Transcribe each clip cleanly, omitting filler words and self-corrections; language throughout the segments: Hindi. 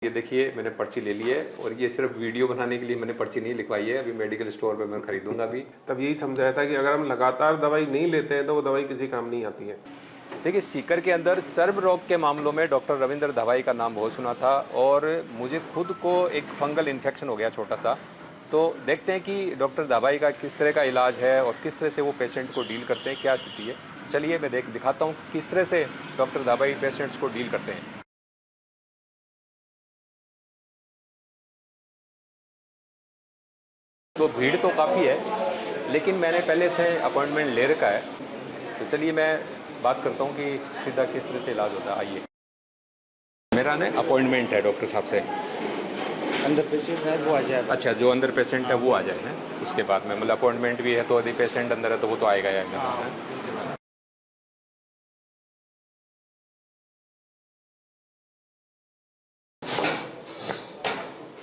ये देखिए मैंने पर्ची ले ली है और ये सिर्फ वीडियो बनाने के लिए मैंने पर्ची नहीं लिखवाई है। अभी मेडिकल स्टोर पे मैं खरीदूंगा अभी। तब यही समझाया था कि अगर हम लगातार दवाई नहीं लेते हैं तो वो दवाई किसी काम नहीं आती है। देखिए सीकर के अंदर चर्म रोग के मामलों में डॉक्टर रविंद्र दवाई का नाम बहुत सुना था और मुझे खुद को एक फंगल इन्फेक्शन हो गया छोटा सा। तो देखते हैं कि डॉक्टर दवाई का किस तरह का इलाज है और किस तरह से वो पेशेंट को डील करते हैं, क्या स्थिति है। चलिए मैं दिखाता हूँ किस तरह से डॉक्टर दवाई पेशेंट्स को डील करते हैं। तो भीड़ तो काफ़ी है लेकिन मैंने पहले से अपॉइंटमेंट ले रखा है। तो चलिए मैं बात करता हूँ कि सीधा किस तरह से इलाज होता है। आइए, मेरा ना अपॉइंटमेंट है डॉक्टर साहब से। अंदर पेशेंट है वो आ जाए। अच्छा, जो अंदर पेशेंट है वो आ जाए ना, उसके बाद में मतलब अपॉइंटमेंट भी है तो यदि पेशेंट अंदर है तो वो तो आएगा ही आएगा।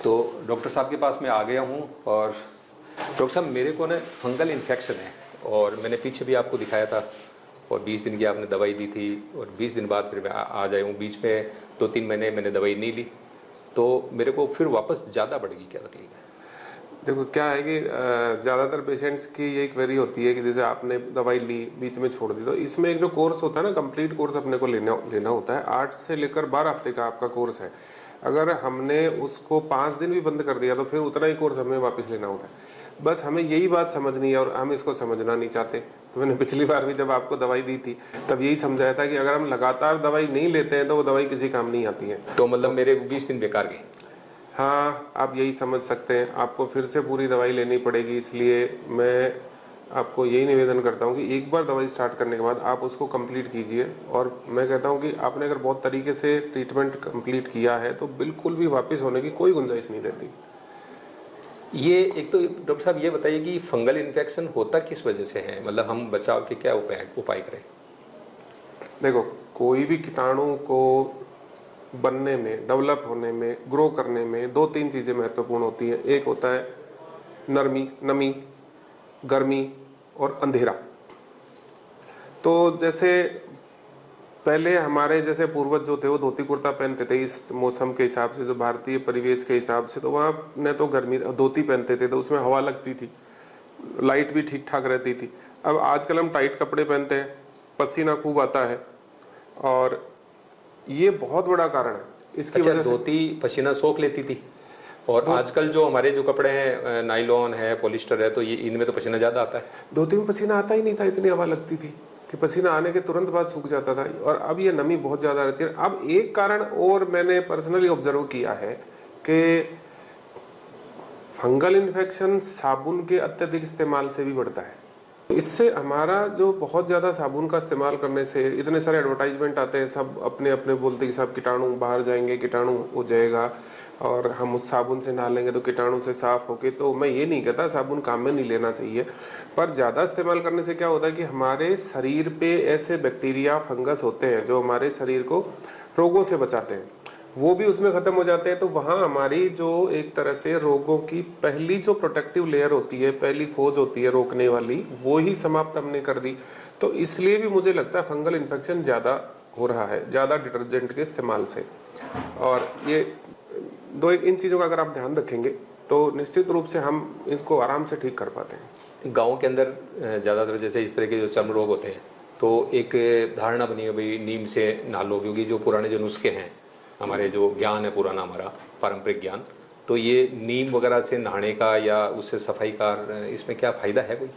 तो डॉक्टर साहब के पास मैं आ गया हूँ और डॉक्टर साहब मेरे को ना फंगल इन्फेक्शन है और मैंने पीछे भी आपको दिखाया था और 20 दिन की आपने दवाई दी थी और 20 दिन बाद फिर मैं आ जाया हूँ। बीच में 2-3 महीने मैंने दवाई नहीं ली तो मेरे को फिर वापस ज़्यादा बढ़ गई। क्या तकलीफ है? देखो क्या है कि ज़्यादातर पेशेंट्स की ये क्वेरी होती है कि जैसे आपने दवाई ली बीच में छोड़ दी, तो इसमें एक जो कोर्स होता है ना, कंप्लीट कोर्स अपने को लेना होता है। 8 से लेकर 12 हफ्ते का आपका कोर्स है। अगर हमने उसको 5 दिन भी बंद कर दिया तो फिर उतना ही कोर्स हमें वापस लेना होता है। बस हमें यही बात समझनी है और हम इसको समझना नहीं चाहते। तो मैंने पिछली बार भी जब आपको दवाई दी थी तब यही समझाया था कि अगर हम लगातार दवाई नहीं लेते हैं तो वो दवाई किसी काम नहीं आती है। तो मतलब मेरे 20 दिन बेकार गए। हाँ, आप यही समझ सकते हैं। आपको फिर से पूरी दवाई लेनी पड़ेगी, इसलिए मैं आपको यही निवेदन करता हूँ कि एक बार दवाई स्टार्ट करने के बाद आप उसको कंप्लीट कीजिए। और मैं कहता हूँ कि आपने अगर बहुत तरीके से ट्रीटमेंट कंप्लीट किया है तो बिल्कुल भी वापस होने की कोई गुंजाइश नहीं रहती। ये एक तो डॉक्टर साहब ये बताइए कि फंगल इन्फेक्शन होता किस वजह से है, मतलब हम बचाव के क्या उपाय करें? देखो, कोई भी कीटाणु को बनने में, डेवलप होने में, ग्रो करने में 2-3 चीज़ें महत्वपूर्ण होती हैं। एक होता है नमी, गर्मी और अंधेरा। तो जैसे पहले हमारे जैसे पूर्वज जो थे वो धोती कुर्ता पहनते थे इस मौसम के हिसाब से, जो भारतीय परिवेश के हिसाब से, तो वहाँ ने तो गर्मी धोती पहनते थे तो उसमें हवा लगती थी, लाइट भी ठीक ठाक रहती थी। अब आजकल हम टाइट कपड़े पहनते हैं, पसीना खूब आता है और ये बहुत बड़ा कारण है इसकी वजह से। धोती पसीना सोख लेती थी और आजकल जो हमारे जो कपड़े हैं नायलॉन है, पॉलिस्टर है, तो ये इनमें तो पसीना ज़्यादा आता है। धोती में पसीना आता ही नहीं था, इतनी हवा लगती थी कि पसीना आने के तुरंत बाद सूख जाता था। और अब ये नमी बहुत ज़्यादा रहती है। अब एक कारण और मैंने पर्सनली ऑब्जर्व किया है कि फंगल इन्फेक्शन साबुन के अत्यधिक इस्तेमाल से भी बढ़ता है। इससे हमारा जो बहुत ज़्यादा साबुन का इस्तेमाल करने से, इतने सारे एडवर्टाइजमेंट आते हैं, सब अपने अपने बोलते हैं कि सब कीटाणु बाहर जाएंगे, कीटाणु हो जाएगा और हम उस साबुन से नहा लेंगे तो कीटाणु से साफ होके। तो मैं ये नहीं कहता साबुन काम में नहीं लेना चाहिए, पर ज़्यादा इस्तेमाल करने से क्या होता है कि हमारे शरीर पे ऐसे बैक्टीरिया, फंगस होते हैं जो हमारे शरीर को रोगों से बचाते हैं, वो भी उसमें ख़त्म हो जाते हैं। तो वहाँ हमारी जो एक तरह से रोगों की पहली जो प्रोटेक्टिव लेयर होती है, पहली फौज होती है रोकने वाली, वो ही समाप्त हमने कर दी। तो इसलिए भी मुझे लगता है फंगल इन्फेक्शन ज़्यादा हो रहा है, ज़्यादा डिटर्जेंट के इस्तेमाल से। और ये इन चीज़ों का अगर आप ध्यान रखेंगे तो निश्चित रूप से हम इनको आराम से ठीक कर पाते हैं। गाँव के अंदर ज़्यादातर जैसे इस तरह के जो चर्म रोग होते हैं तो एक धारणा बनी है भाई नीम से नहा लो, क्योंकि जो पुराने जो नुस्खे हैं, हमारे जो ज्ञान है पुराना, हमारा पारंपरिक ज्ञान, तो ये नीम वगैरह से नहाने का या उससे सफाई का इसमें क्या फ़ायदा है कोई?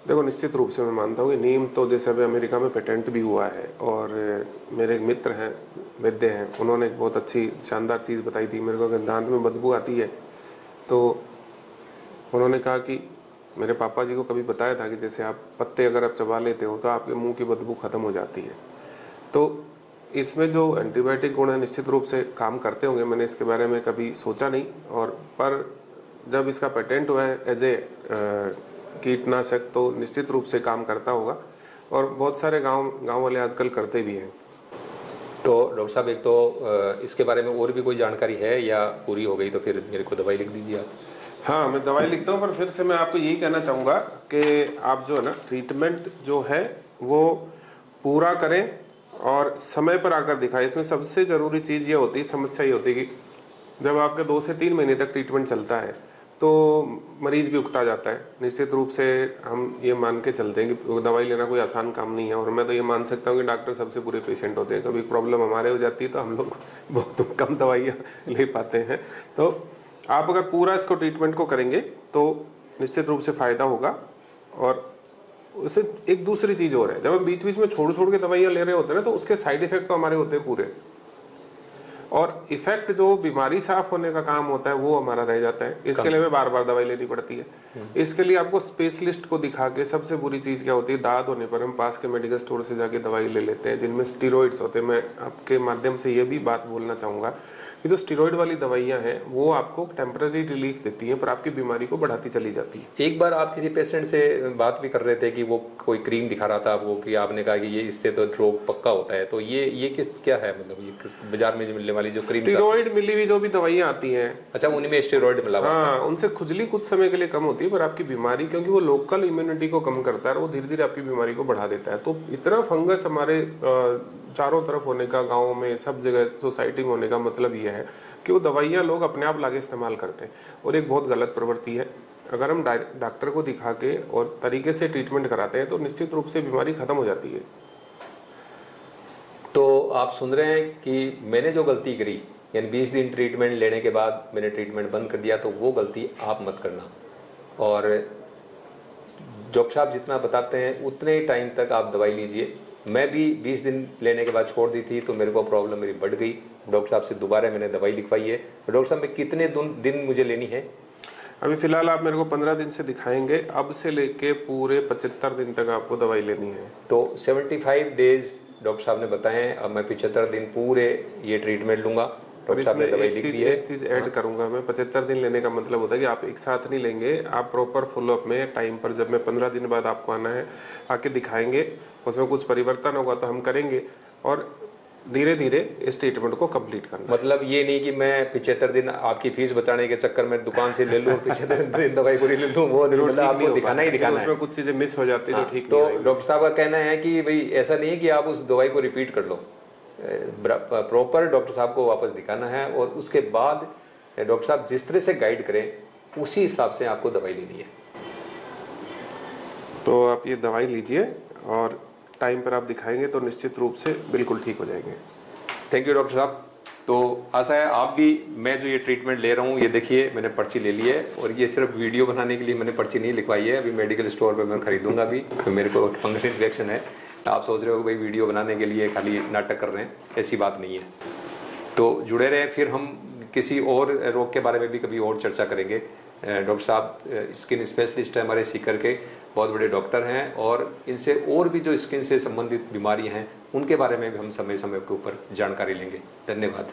देखो, निश्चित रूप से मैं मानता हूँ कि नीम तो जैसे अभी अमेरिका में पेटेंट भी हुआ है। और मेरे एक मित्र हैं, वैद्य हैं, उन्होंने एक बहुत अच्छी शानदार चीज़ बताई थी मेरे को कि दांत में बदबू आती है तो उन्होंने कहा कि मेरे पापा जी को कभी बताया था कि जैसे आप पत्ते अगर आप चबा लेते हो तो आपके मुंह की बदबू ख़त्म हो जाती है। तो इसमें जो एंटीबायोटिक गुण है निश्चित रूप से काम करते होंगे। मैंने इसके बारे में कभी सोचा नहीं, और पर जब इसका पेटेंट हुआ है एज ए कीटनाशक तो निश्चित रूप से काम करता होगा और बहुत सारे गांव वाले आजकल करते भी हैं। तो डॉक्टर साहब एक तो इसके बारे में और भी कोई जानकारी है या पूरी हो गई तो फिर मेरे को दवाई लिख दीजिए आप। हाँ, मैं दवाई लिखता हूँ, पर फिर से मैं आपको यही कहना चाहूँगा कि आप जो है ना ट्रीटमेंट जो है वो पूरा करें और समय पर आकर दिखाएं। इसमें सबसे ज़रूरी चीज़ ये होती है, समस्या ये होती है कि जब आपका 2 से 3 महीने तक ट्रीटमेंट चलता है तो मरीज भी उकता जाता है। निश्चित रूप से हम ये मान के चलते हैं कि दवाई लेना कोई आसान काम नहीं है, और मैं तो ये मान सकता हूँ कि डॉक्टर सबसे बुरे पेशेंट होते हैं। कभी प्रॉब्लम हमारे हो जाती है तो हम लोग बहुत कम दवाइयाँ ले पाते हैं। तो आप अगर पूरा इसको ट्रीटमेंट को करेंगे तो निश्चित रूप से फ़ायदा होगा। और उससे एक दूसरी चीज़ और है, जब हम बीच बीच में छोड़ छोड़ के दवाइयाँ ले रहे होते हैं ना, तो उसके साइड इफेक्ट तो हमारे होते हैं पूरे, और इफेक्ट जो बीमारी साफ होने का काम होता है वो हमारा रह जाता है। इसके लिए हमें बार बार दवाई लेनी पड़ती है। इसके लिए आपको स्पेशलिस्ट को दिखा के, सबसे बुरी चीज़ क्या होती है, दाद होने पर हम पास के मेडिकल स्टोर से जाके दवाई ले लेते हैं जिनमें स्टीरॉइड्स होते हैं। मैं आपके माध्यम से ये भी बात बोलना चाहूँगा कि जो स्टीरॉइड वाली दवाइयाँ हैं वो आपको टेम्पररी रिलीफ देती हैं, पर आपकी बीमारी को बढ़ाती चली जाती है। एक बार आप किसी पेशेंट से बात भी कर रहे थे कि वो कोई क्रीम दिखा रहा था आपको, कि आपने कहा कि ये इससे तो रोग पक्का होता है, तो ये किस क्या है, मतलब ये बाजार में जो मिलने वाली जो क्रीम, स्टीरॉइड मिली हुई जो भी दवाइयाँ आती हैं, अच्छा उनमें स्टीरॉइड मिला हुआ है? हाँ, उनसे खुजली कुछ समय के लिए कम होती है, पर आपकी बीमारी, क्योंकि वो लोकल इम्यूनिटी को कम करता है और वो धीरे धीरे आपकी बीमारी को बढ़ा देता है। तो इतना फंगस हमारे चारों तरफ होने का, गाँव में सब जगह सोसाइटी में होने का मतलब ये है कि वो दवाइयाँ लोग अपने आप लाके इस्तेमाल करते हैं, और एक बहुत गलत प्रवृत्ति है। अगर हम डॉक्टर को दिखा के और तरीके से ट्रीटमेंट कराते हैं तो निश्चित रूप से बीमारी खत्म हो जाती है। तो आप सुन रहे हैं कि मैंने जो गलती करी, यानी 20 दिन ट्रीटमेंट लेने के बाद मैंने ट्रीटमेंट बंद कर दिया, तो वो गलती आप मत करना। और डॉक्टर साहब जितना बताते हैं उतने टाइम तक आप दवाई लीजिए। मैं भी 20 दिन लेने के बाद छोड़ दी थी, तो मेरे को प्रॉब्लम मेरी बढ़ गई। डॉक्टर साहब से दोबारा मैंने दवाई लिखवाई है। डॉक्टर साहब में कितने दिन मुझे लेनी है? अभी फिलहाल आप मेरे को 15 दिन से दिखाएंगे, अब से लेके पूरे 75 दिन तक आपको दवाई लेनी है। तो 75 डेज डॉक्टर साहब ने बताए हैं। अब मैं 75 दिन पूरे ये ट्रीटमेंट लूंगा। और इसमें एक चीज ऐड करूंगा मैं, 75 दिन लेने का मतलब होता है कि आप एक साथ नहीं लेंगे, आप प्रॉपर फॉलोअप में टाइम पर, जब मैं 15 दिन बाद आपको आना है, आके दिखाएंगे, उसमें कुछ परिवर्तन होगा तो हम करेंगे, और धीरे धीरे इस ट्रीटमेंट को कंप्लीट करना। मतलब ये नहीं कि मैं 75 दिन आपकी फीस बचाने के चक्कर में दुकान से ले लूं, 75 दिन दवाई पूरी ले लूं, वो मतलब आपको दिखाना ही दिखाना है। उसमें कुछ चीजें मिस हो जाती है तो ठीक। तो डॉक्टर साहब का कहना है कि भाई ऐसा नहीं है कि आप उस दवाई को रिपीट कर लो, प्रॉपर डॉक्टर साहब को वापस दिखाना है, और उसके बाद डॉक्टर साहब जिस तरह से गाइड करें उसी हिसाब से आपको दवाई लेनी है। तो आप ये दवाई लीजिए और टाइम पर आप दिखाएंगे तो निश्चित रूप से बिल्कुल ठीक हो जाएंगे। थैंक यू डॉक्टर साहब। तो आशा है आप भी, मैं जो ये ट्रीटमेंट ले रहा हूँ, ये देखिए मैंने पर्ची ले ली है, और ये सिर्फ वीडियो बनाने के लिए मैंने पर्ची नहीं लिखवाई है। अभी मेडिकल स्टोर पे मैं खरीदूंगा अभी, तो मेरे को फंगल इन्फेक्शन है। आप सोच रहे हो कि भाई वीडियो बनाने के लिए खाली नाटक कर रहे हैं, ऐसी बात नहीं है। तो जुड़े रहे, फिर हम किसी और रोग के बारे में भी कभी और चर्चा करेंगे। डॉक्टर साहब स्किन स्पेशलिस्ट है हमारे सीकर के, बहुत बड़े डॉक्टर हैं, और इनसे और भी जो स्किन से संबंधित बीमारियां हैं उनके बारे में भी हम समय समय के ऊपर जानकारी लेंगे। धन्यवाद।